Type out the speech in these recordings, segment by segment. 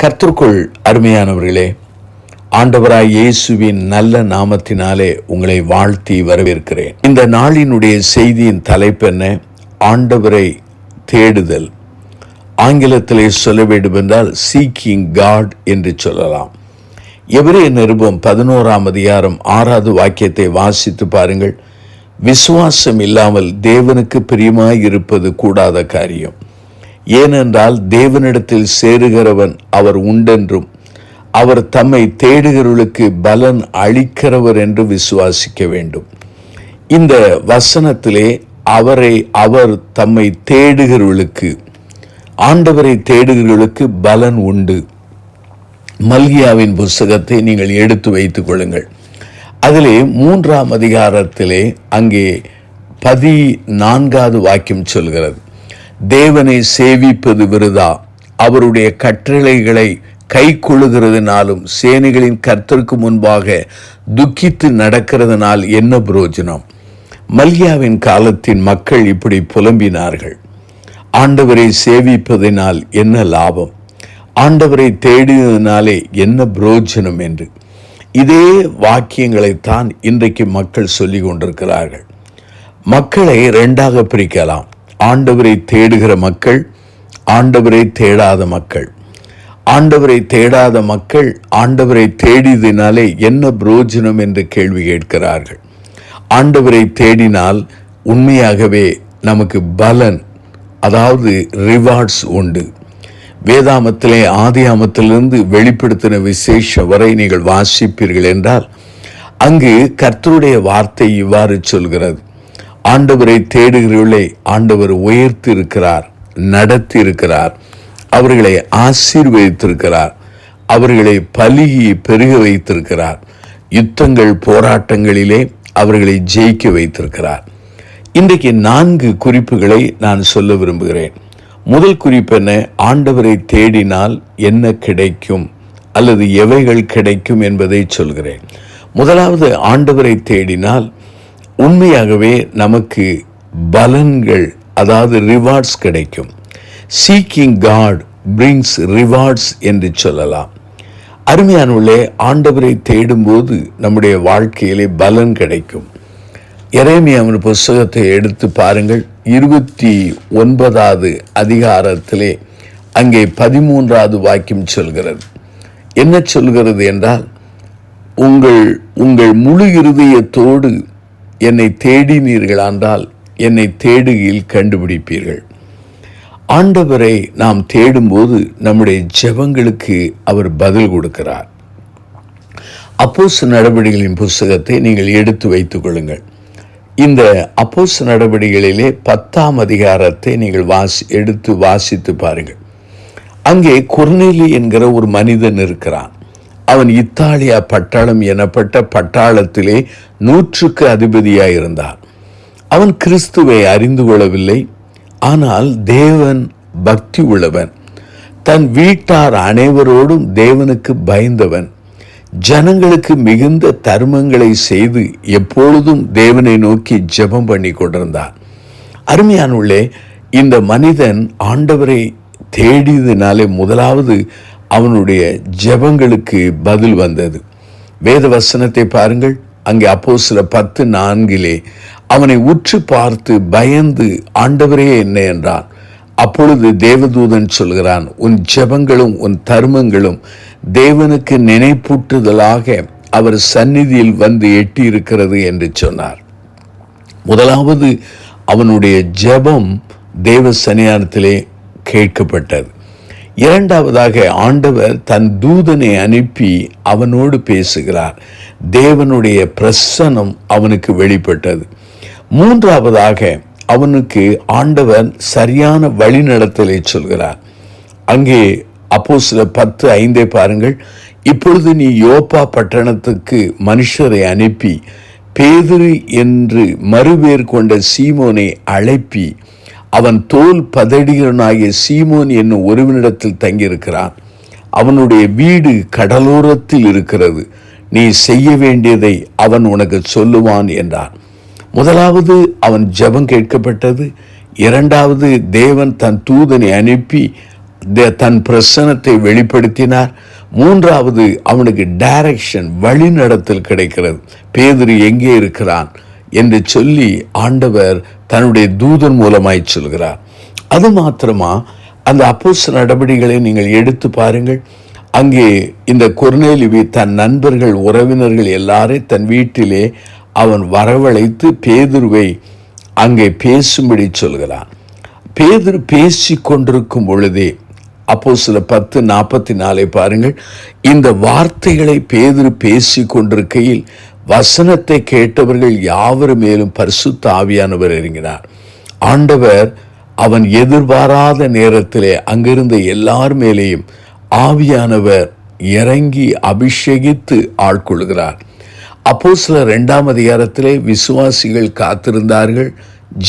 கர்த்தருக்குள் அருமையானவர்களே, ஆண்டவராய் இயேசுவின் நல்ல நாமத்தினாலே உங்களை வாழ்த்தி வரவேற்கிறேன். இந்த நாளினுடைய செய்தியின் தலைப்பு என்ன? ஆண்டவரை தேடுதல். ஆங்கிலத்திலே சொல்ல வேண்டும் என்றால் சீக்கிங் காட் என்று சொல்லலாம். எபிரேய நிருபம் 11ஆம் அதிகாரம் 6வது வாக்கியத்தை வாசித்து பாருங்கள். விசுவாசம் இல்லாமல் தேவனுக்கு பிரியமாய் இருப்பது கூடாத காரியம். ஏனென்றால் தேவனிடத்தில் சேருகிறவன் அவர் உண்டென்றும் அவர் தம்மை தேடுகிறவர்களுக்கு பலன் அளிக்கிறவர் என்று விசுவாசிக்க வேண்டும். இந்த வசனத்திலே அவர் தம்மை தேடுகிறவர்களுக்கு, ஆண்டவரை தேடுகிறவர்களுக்கு பலன் உண்டு. மல்கியாவின் புஸ்தகத்தை நீங்கள் எடுத்து வைத்துக் கொள்ளுங்கள். அதிலே 3ஆம் அதிகாரத்திலே அங்கே 14வது வாக்கியம் சொல்கிறது, தேவனை சேவிப்பது விருதா, அவருடைய கட்டளைகளை கை கொள்ளுகிறதுனாலும் சேனைகளின் கர்த்தருக்கு முன்பாக துக்கித்து நடக்கிறதுனால் என்ன பிரயோஜனம்? மல்கியாவின் காலத்தின் மக்கள் இப்படி புலம்பினார்கள். ஆண்டவரை சேவிப்பதினால் என்ன லாபம்? ஆண்டவரை தேடியதினாலே என்ன பிரயோஜனம் என்று. இதே வாக்கியங்களைத்தான் இன்றைக்கு மக்கள் சொல்லி கொண்டிருக்கிறார்கள். மக்களை இரண்டாக பிரிக்கலாம். ஆண்டவரை தேடுகிற மக்கள், ஆண்டவரை தேடாத மக்கள். ஆண்டவரை தேடாத மக்கள் ஆண்டவரை தேடியதினாலே என்ன பிரயோஜனம் என்று கேள்வி கேட்கிறார்கள். ஆண்டவரை தேடினால் உண்மையாகவே நமக்கு பலன், அதாவது ரிவார்ட்ஸ் உண்டு. வேதாமத்திலே ஆதியாமத்திலிருந்து வெளிப்படுத்தின விசேஷம் வரை நீங்கள் வாசிப்பீர்கள் என்றால் அங்கு கர்த்தருடைய வார்த்தை இவ்வாறு சொல்கிறது, ஆண்டவரை தேடுகிறவர்களை ஆண்டவர் உயர்த்தி இருக்கிறார், நடத்தி இருக்கிறார், அவர்களை ஆசீர்வதித்திருக்கிறார், அவர்களை பலுகி பெருக வைத்திருக்கிறார், யுத்தங்கள் போராட்டங்களிலே அவர்களை ஜெயிக்க வைத்திருக்கிறார். இன்றைக்கு 4 குறிப்புகளை நான் சொல்ல விரும்புகிறேன். முதல் குறிப்பு என்ன? ஆண்டவரை தேடினால் என்ன கிடைக்கும் அல்லது எவைகள் கிடைக்கும் என்பதை சொல்கிறேன். முதலாவது, ஆண்டவரை தேடினால் உண்மையாகவே நமக்கு பலன்கள், அதாவது ரிவார்ட்ஸ் கிடைக்கும். சீக்கிங் காட் பிரிங்ஸ் ரிவார்ட்ஸ் என்று சொல்லலாம். அருமையானவர்களே, ஆண்டவரை தேடும்போது நம்முடைய வாழ்க்கையிலே பலன் கிடைக்கும். எரேமியாவின் புஸ்தகத்தை எடுத்து பாருங்கள். 29வது அதிகாரத்திலே அங்கே 13வது வாக்கியம் சொல்கிறது. என்ன சொல்கிறது என்றால், உங்கள் முழு இருதயத்தோடு என்னை தேடினீர்களானால் என்னை தேடுகையில் கண்டுபிடிப்பீர்கள். ஆண்டவரை நாம் தேடும்போது நம்முடைய ஜெபங்களுக்கு அவர் பதில் கொடுக்கிறார். அப்போஸ்தலர் நடவடிக்கைகளின் புஸ்தகத்தை நீங்கள் எடுத்து வைத்துக் கொள்ளுங்கள். இந்த அப்போஸ்தலர் நடவடிக்கைகளிலே 10ஆம் அதிகாரத்தை நீங்கள் எடுத்து வாசித்து பாருங்கள். அங்கே கொர்நேலி என்கிற ஒரு மனிதன் இருக்கிறான். அவன் இத்தாலியா பட்டாளம் எனப்பட்ட பட்டாளத்திலே 100க்கு அதிபதியாய் இருந்தான். அவன் கிறிஸ்துவை அறிந்து கொள்ளவில்லை. ஆனால் தேவன் பக்தி உள்ளவன், தன் வீட்டார் அனைவரோடும் தேவனுக்கு பயந்தவன், ஜனங்களுக்கு மிகுந்த தர்மங்களை செய்து எப்பொழுதும் தேவனை நோக்கி ஜெபம் பண்ணி கொண்டிருந்தான். அருமையானவர்களே, இந்த மனிதன் ஆண்டவரை தேடியதினாலே முதலாவது அவனுடைய ஜெபங்களுக்கு பதில் வந்தது. வேத வசனத்தை பாருங்கள். அங்கே அப்போஸ்தலர் 10:4 அவனை உற்று பார்த்து பயந்து, ஆண்டவரே என்ன என்றான். அப்பொழுது தேவதூதன் சொல்கிறான், உன் ஜெபங்களும் உன் தர்மங்களும் தேவனுக்கு நினைப்பூட்டுதலாக அவர் சந்நிதியில் வந்து எட்டி இருக்கிறது என்று சொன்னார். முதலாவது அவனுடைய ஜெபம் தேவ சன்னிதானத்திலே கேட்கப்பட்டது. இரண்டாவதாக ஆண்டவர் தன் தூதனை அனுப்பி அவனோடு பேசுகிறார். தேவனுடைய பிரசன்னம் அவனுக்கு வெளிப்பட்டது. மூன்றாவதாக அவனுக்கு ஆண்டவர் சரியான வழிநடத்தலை சொல்கிறார். அங்கே அப்போஸ்தலர் 10:5 பாருங்கள். இப்பொழுது நீ யோப்பா பட்டணத்துக்கு மனுஷரை அனுப்பி பேதுரு என்று மறுபேர் கொண்ட சீமோனை அழைப்பி, அவன் தோல் பதடிகனாகிய சீமோன் என்னும் ஒருவனிடத்தில் தங்கியிருக்கிறான். அவனுடைய வீடு கடலோரத்தில் இருக்கிறது. நீ செய்ய வேண்டியதை அவன் உனக்கு சொல்லுவான் என்றான். முதலாவது அவன் ஜெபம் கேட்கப்பட்டது. இரண்டாவது தேவன் தன் தூதனை அனுப்பி தன் பிரசன்னத்தை வெளிப்படுத்தினார். மூன்றாவது, அவனுக்கு டைரக்ஷன், வழிநடத்தல் கிடைக்கிறது. பேதுரு எங்கே இருக்கிறான் என்று சொல்லி ஆண்டவர் தன்னுடைய தூதன் மூலமாய் சொல்கிறார். அது மாத்திரமா, அந்த அப்போஸ்தலர் நடபடிகளை நீங்கள் எடுத்து பாருங்கள். அங்கே இந்த கொர்நேலியு தன் நண்பர்கள், உறவினர்கள் எல்லாரையும் தன் வீட்டிலே அவன் வரவழைத்து பேதுருவை அங்கே பேசும்படி சொல்கிறான். பேதுரு பேசி கொண்டிருக்கும் பொழுதே, அப்போஸ்தலர் 10:44 பாருங்கள். இந்த வார்த்தைகளை பேதுரு பேசி கொண்டிருக்கையில் வசனத்தை கேட்டவர்கள் யாவர் மேலும் பரிசுத்த ஆவியானவர் இறங்கினார். ஆண்டவர் அவன் எதிர்பாராத நேரத்திலே அங்கிருந்த எல்லார் மேலேயும் ஆவியானவர் இறங்கி அபிஷேகித்து ஆட்கொள்கிறார். அப்போஸ்தலர் 2ஆம் அதிகாரத்திலே விசுவாசிகள் காத்திருந்தார்கள்,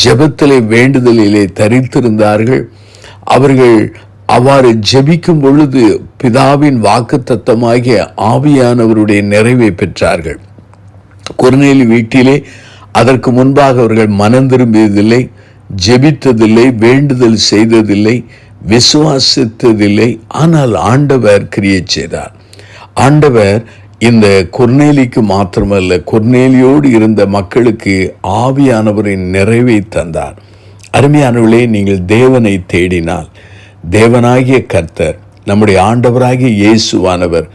ஜெபத்திலே வேண்டுதலிலே தரித்திருந்தார்கள். அவர்கள் அவ்வாறு ஜெபிக்கும் பொழுது பிதாவின் வாக்குத்தத்தமாகிய ஆவியானவருடைய நிறைவை பெற்றார்கள். கொர்நேலியு வீட்டிலே அதற்கு முன்பாக அவர்கள் மனம் திரும்பியதில்லை, ஜெபித்ததில்லை, வேண்டுதல் செய்ததில்லை, விசுவாசித்ததில்லை. ஆனால் ஆண்டவர் கிரியை செய்தார். ஆண்டவர் இந்த கொர்நேலியுக்கு மாத்திரமல்ல, கொர்நேலியோடு இருந்த மக்களுக்கு ஆவியானவரின் நிறைவை தந்தார். அருமையானவர்களே, நீங்கள் தேவனை தேடினால் தேவனாகிய கர்த்தர், நம்முடைய ஆண்டவராகிய இயேசுவானவர்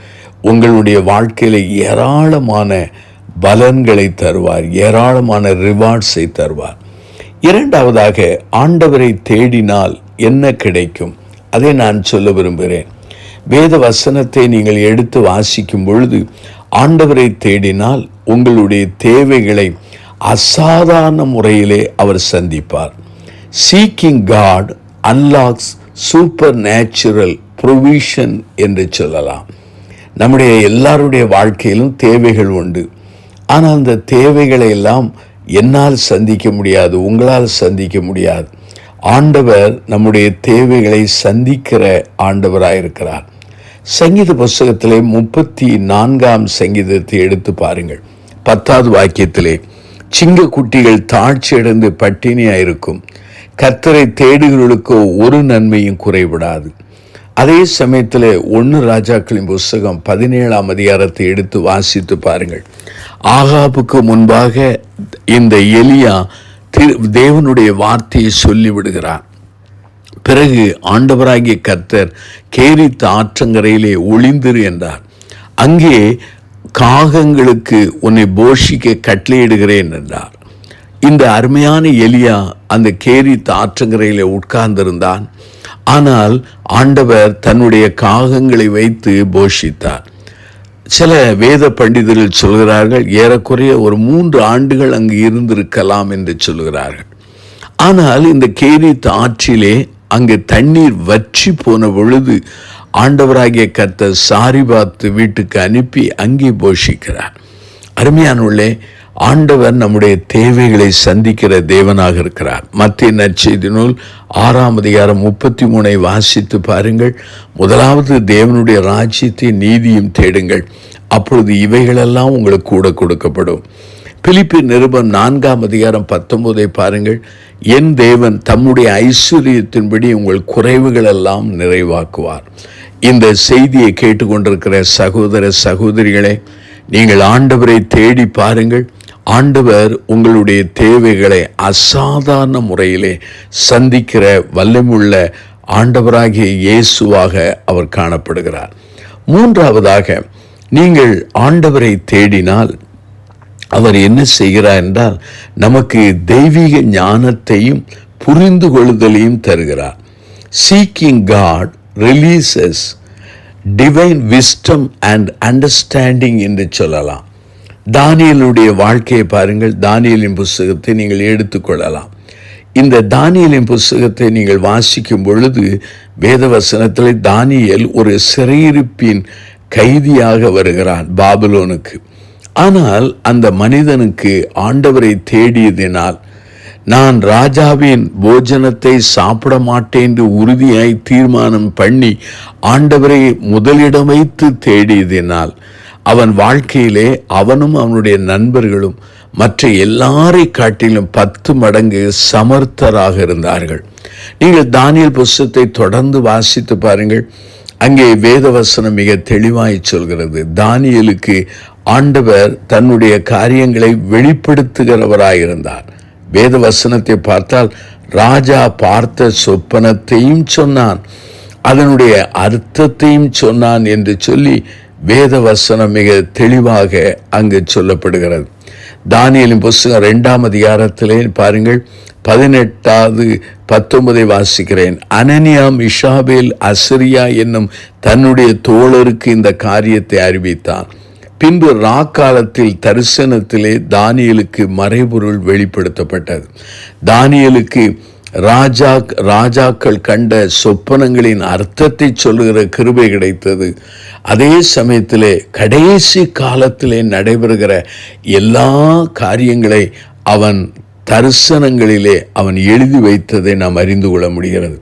உங்களுடைய வாழ்க்கையில ஏராளமான பலன்களை தருவார், ஏராளமான ரிவார்ட்ஸை தருவார். இரண்டாவதாக, ஆண்டவரை தேடினால் என்ன கிடைக்கும், அதை நான் சொல்ல விரும்புகிறேன். வேத வசனத்தை நீங்கள் எடுத்து வாசிக்கும் பொழுது, ஆண்டவரை தேடினால் உங்களுடைய தேவைகளை அசாதாரண முறையிலே அவர் சந்திப்பார். Seeking God unlocks supernatural provision என்று சொல்லலாம். நம்முடைய எல்லாருடைய வாழ்க்கையிலும் தேவைகள் உண்டு. ஆனால் அந்த தேவைகளை எல்லாம் என்னால் சந்திக்க முடியாது, உங்களால் சந்திக்க முடியாது. ஆண்டவர் நம்முடைய தேவைகளை சந்திக்கிற ஆண்டவராயிருக்கிறார். சங்கீத புஸ்தகத்திலே 34ஆம் சங்கீதத்தை எடுத்து பாருங்கள். 10வது வாக்கியத்திலே, சிங்க குட்டிகள் தாழ்ச்சி அடைந்து பட்டினியாயிருக்கும், கர்த்தரை தேடுகிறவர்களுக்கோ ஒரு நன்மையும் குறைவிடாது. அதே சமயத்தில் 1 ராஜாக்களின் புஸ்தகம் 17ஆம் அதிகாரத்தை எடுத்து வாசித்து பாருங்கள். ஆகாபுக்கு முன்பாக இந்த எலியா தேவனுடைய வார்த்தையை சொல்லிவிடுகிறார். பிறகு ஆண்டவராகிய கர்த்தர் கேரித் ஆற்றங்கரையிலே ஒளிந்திரு என்றார். அங்கே காகங்களுக்கு உன்னை போஷிக்க கட்டளையிடுகிறேன் என்றார். இந்த அருமையான எலியா அந்த கேரித் ஆற்றங்கரையிலே உட்கார்ந்திருந்தான். ஆனால் ஆண்டவர் தன்னுடைய காகங்களை வைத்து போஷித்தார். சில வேத பண்டிதர்கள் சொல்கிறார்கள், ஏறக்குறைய ஒரு 3 ஆண்டுகள் அங்கு இருந்திருக்கலாம் என்று சொல்கிறார்கள். ஆனால் இந்த கேரித் ஆற்றிலே அங்கே தண்ணீர் வற்றி போன பொழுது ஆண்டவராகிய கர்த்தர் சாரிபாத்து வீட்டுக்கு அனுப்பி அங்கே போஷிக்கிறார். அருமையானவர்களே, ஆண்டவர் நம்முடைய தேவைகளை சந்திக்கிற தேவனாக இருக்கிறார். மத்திய நற்செய்தி நூல் 6ஆம் அதிகாரம் 33 வாசித்து பாருங்கள். முதலாவது தேவனுடைய ராஜ்யத்தை நீதியும் தேடுங்கள், அப்பொழுது இவைகளெல்லாம் உங்களுக்கு கூட கொடுக்கப்படும். பிலிப்பியர் நிருபம் 4ஆம் அதிகாரம் 19 பாருங்கள். என் தேவன் தம்முடைய ஐஸ்வர்யத்தின்படி உங்கள் குறைவுகள் எல்லாம் நிறைவாக்குவார். இந்த செய்தியை கேட்டுக்கொண்டிருக்கிற சகோதர சகோதரிகளே, நீங்கள் ஆண்டவரை தேடி பாருங்கள். ஆண்டவர் உங்களுடைய தேவைகளை அசாதாரண முறையிலே சந்திக்கிற வல்லமுள்ள ஆண்டவராகிய இயேசுவாக அவர் காணப்படுகிறார். மூன்றாவதாக, நீங்கள் ஆண்டவரை தேடினால் அவர் என்ன செய்கிறார் என்றால், நமக்கு தெய்வீக ஞானத்தையும் புரிந்து கொள்ளுதலையும் தருகிறார். Seeking God releases divine wisdom and understanding என்று சொல்லலாம். தானியேலுடைய வாழ்க்கையை பாருங்கள். தானியேலின் புஸ்தகத்தை நீங்கள் எடுத்துக்கொள்ளலாம். இந்த தானியேலின் புஸ்தகத்தை நீங்கள் வாசிக்கும் பொழுது வேதவசனத்தில் தானியேல் ஒரு சிறையிருப்பின் கைதியாக வருகிறான் பாபிலோனுக்கு. ஆனால் அந்த மனிதனுக்கு ஆண்டவரை தேடியதினால், நான் ராஜாவின் போஜனத்தை சாப்பிட மாட்டேன் என்று உறுதியாய் தீர்மானம் பண்ணி ஆண்டவரை முதலிடம் வைத்து தேடியதினால், அவன் வாழ்க்கையிலே அவனும் அவனுடைய நண்பர்களும் மற்ற எல்லாரை காட்டிலும் 10 மடங்கு சமர்த்தராக இருந்தார்கள். நீங்கள் தானியேல் புஸ்தகத்தை தொடர்ந்து வாசித்து பாருங்கள். அங்கே வேதவசனம் மிக தெளிவாய் சொல்கிறது, தானியேலுக்கு ஆண்டவர் தன்னுடைய காரியங்களை வெளிப்படுத்துகிறவராயிருந்தார். வேத வசனத்தை பார்த்தால் ராஜா பார்த்த சொப்பனத்தையும் சொன்னான், அதனுடைய அர்த்தத்தையும் சொன்னான் என்று சொல்லி வேத வசனம் மிக தெளிவாக அங்கு சொல்லப்படுகிறது. தானியேலின் புஸ்தகம் 2ஆம் அதிகாரத்திலே பாருங்கள், 18 19 வாசிக்கிறேன். அனனியா மிஷாபேல் அசரியா என்னும் தன்னுடைய தோழருக்கு இந்த காரியத்தை அறிவித்தான். பின்பு ராக்காலத்தில் தரிசனத்திலே தானியேலுக்கு மறைபொருள் வெளிப்படுத்தப்பட்டது. தானியேலுக்கு ராஜாக்கள் கண்ட சொப்பனங்களின் அர்த்தத்தை சொல்லுகிற கிருபை கிடைத்தது. அதே சமயத்திலே கடைசி காலத்திலே நடைபெறுகிற எல்லா காரியங்களை அவன் தரிசனங்களிலே அவன் எழுதி வைத்ததை நாம் அறிந்து கொள்ள முடிகிறது.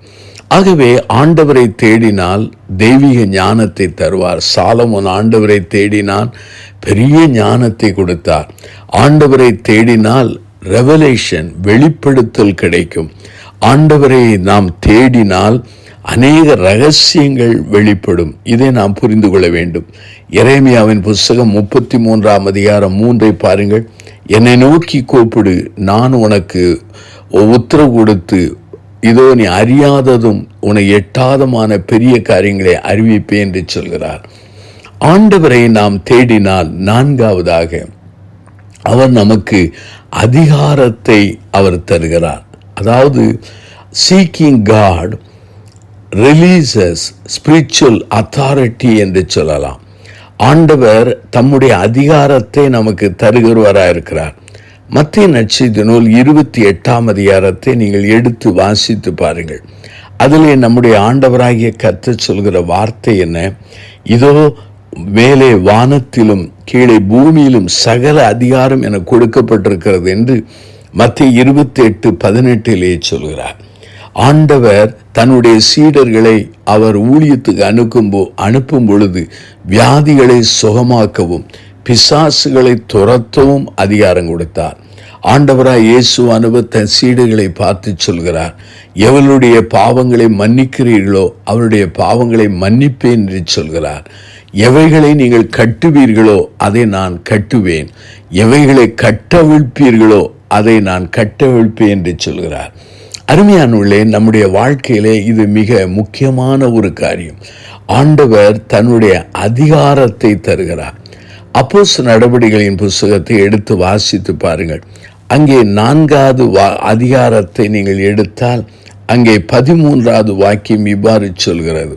ஆகவே ஆண்டவரை தேடினால் தெய்வீக ஞானத்தை தருவார். சாலமோன் ஆண்டவரை தேடினால் பெரிய ஞானத்தை கொடுத்தார். ஆண்டவரை தேடினால் ரெவலேஷன், வெளிப்படுத்தல் கிடைக்கும். ஆண்டவரை நாம் தேடினால் அநேக ரகசியங்கள் வெளிப்படும். இதை நாம் புரிந்து கொள்ள வேண்டும். எரேமியாவின் புஸ்தகம் 33ஆம் அதிகாரம் 3 பாருங்கள். என்னை நோக்கி கூப்பிடு, நான் உனக்கு உத்தரவு கொடுத்து, இதோ நீ அறியாததும் உனக்கு எட்டாதமான பெரிய காரியங்களை அறிவிப்பேன் என்று சொல்கிறார். ஆண்டவரை நாம் தேடினால் 4வதாக அவர் நமக்கு அதிகாரத்தை அவர் தருகிறார். அதாவது seeking God releases spiritual authority என்று சொல்லலாம். ஆண்டவர் தம்முடைய அதிகாரத்தை நமக்கு தருகிறவராக இருக்கிறார். மத்திய நற்செய்தி நூல் 28ஆம் அதிகாரத்தை நீங்கள் எடுத்து வாசித்து பாருங்கள். அதிலே நம்முடைய ஆண்டவராகிய கர்த்தர் சொல்கிற வார்த்தை என்ன? இதோ மேலே வானத்திலும் கீழே பூமியிலும் சகல அதிகாரம் என கொடுக்கப்பட்டிருக்கிறது என்று மத்திய 28:18 சொல்கிறார். ஆண்டவர் தன்னுடைய சீடர்களை அவர் ஊழியத்துக்கு அனுப்பும் பொழுது வியாதிகளை சுகமாக்கவும் பிசாசுகளை துரத்தவும் அதிகாரம் கொடுத்தார். ஆண்டவராய் இயேசு தன் சீடர்களை பார்த்து சொல்கிறார், எவளுடைய பாவங்களை மன்னிக்கிறீர்களோ அவருடைய பாவங்களை மன்னிப்பேன் என்று சொல்கிறார். எவைகளை நீங்கள் கட்டுவீர்களோ அதை நான் கட்டுவேன், எவைகளை கட்டவிழ்ப்பீர்களோ அதை நான் கட்டவிழ்ப்பேன் என்று சொல்கிறார். அருமையானவர்களே, நம்முடைய வாழ்க்கையிலே இது மிக முக்கியமான ஒரு காரியம். ஆண்டவர் தன்னுடைய அதிகாரத்தை தருகிறார். அப்போஸ்தலர் நடபடிகளின் புஸ்தகத்தை எடுத்து வாசித்து பாருங்கள். அங்கே 4வது அதிகாரத்தை நீங்கள் எடுத்தால் அங்கே 13வது வாக்கியம் இவ்வாறு சொல்கிறது,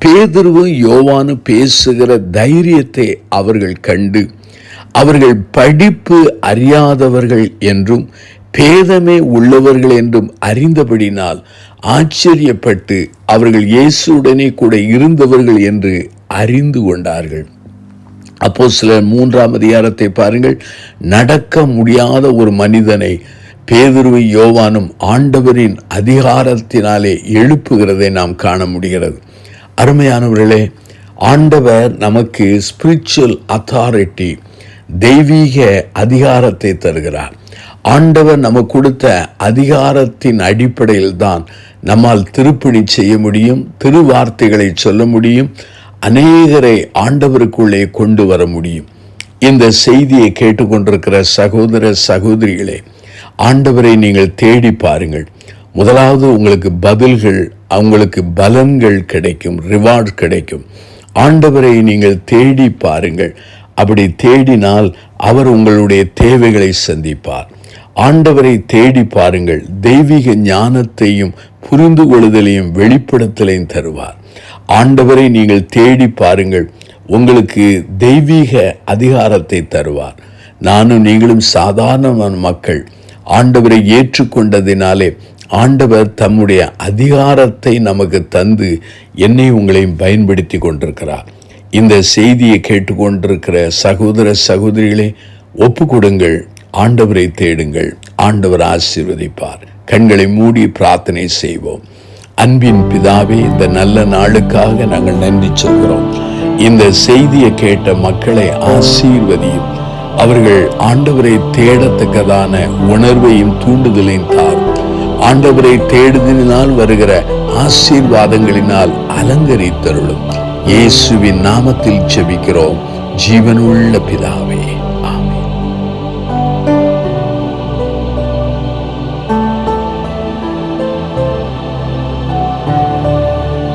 பேதுருவும் யோவானும் பேசுகிற தைரியத்தை அவர்கள் கண்டு அவர்கள் படிப்பு அறியாதவர்கள் என்றும் பேதமே உள்ளவர்கள் என்றும் அறிந்தபடினால் ஆச்சரியப்பட்டு அவர்கள் இயேசுவுடனே கூட இருந்தவர்கள் என்று அறிந்து கொண்டார்கள். அப்போஸ்தலர் 3ஆம் அதிகாரத்தை பாருங்கள். நடக்க முடியாத ஒரு மனிதனை பேதுருவும் யோவானும் ஆண்டவரின் அதிகாரத்தினாலே எழுப்புகிறதை நாம் காண முடிகிறது. அருமையானவர்களே, ஆண்டவர் நமக்கு ஸ்பிரிச்சுவல் அத்தாரிட்டி, தெய்வீக அதிகாரத்தை தருகிறார். ஆண்டவர் நமக்கு கொடுத்த அதிகாரத்தின் அடிப்படையில் தான் நம்மால் திருப்பணி செய்ய முடியும், திருவார்த்தைகளை சொல்ல முடியும், அநேகரை ஆண்டவருக்குள்ளே கொண்டு வர முடியும். இந்த செய்தியை கேட்டுக்கொண்டிருக்கிற சகோதர சகோதரிகளே, ஆண்டவரை நீங்கள் தேடி பாருங்கள். முதலாவது உங்களுக்கு பதில்கள், உங்களுக்கு பலன்கள் கிடைக்கும், ரிவார்ட் கிடைக்கும். ஆண்டவரை நீங்கள் தேடி பாருங்கள். அப்படி தேடினால் அவர் உங்களுடைய தேவைகளை சந்திப்பார். ஆண்டவரை தேடி பாருங்கள். தெய்வீக ஞானத்தையும் புரிந்து கொள்ளுதலையும் வெளிப்படுத்தலையும் தருவார். ஆண்டவரை நீங்கள் தேடி பாருங்கள், உங்களுக்கு தெய்வீக அதிகாரத்தை தருவார். நானும் நீங்களும் சாதாரண மக்கள். ஆண்டவரை ஏற்றுக்கொண்டதினாலே ஆண்டவர் தம்முடைய அதிகாரத்தை நமக்கு தந்து என்னை உங்களையும் பயன்படுத்தி கொண்டிருக்கிறார். இந்த செய்தியை கேட்டுக்கொண்டிருக்கிற சகோதர சகோதரிகளே, ஒப்பு கொடுங்கள், ஆண்டவரை தேடுங்கள், ஆண்டவர் ஆசீர்வதிப்பார். கண்களை மூடி பிரார்த்தனை செய்வோம். அன்பின் பிதாவே, இந்த நல்ல நாளுக்காக நாங்கள் நன்றி சொல்கிறோம். இந்த செய்தியை கேட்ட மக்களை ஆசீர்வதியும். அவர்கள் ஆண்டவரை தேடத்தக்கதான உணர்வையும் தூண்டுதலையும் தாரும். ஆண்டவரை தேடுதலினால் வருகிற ஆசீர்வாதங்களினால் அலங்கரித்தருளும். இயேசுவின் நாமத்தில் ஜெபிக்கிறோம் ஜீவனுள்ள பிதாவே.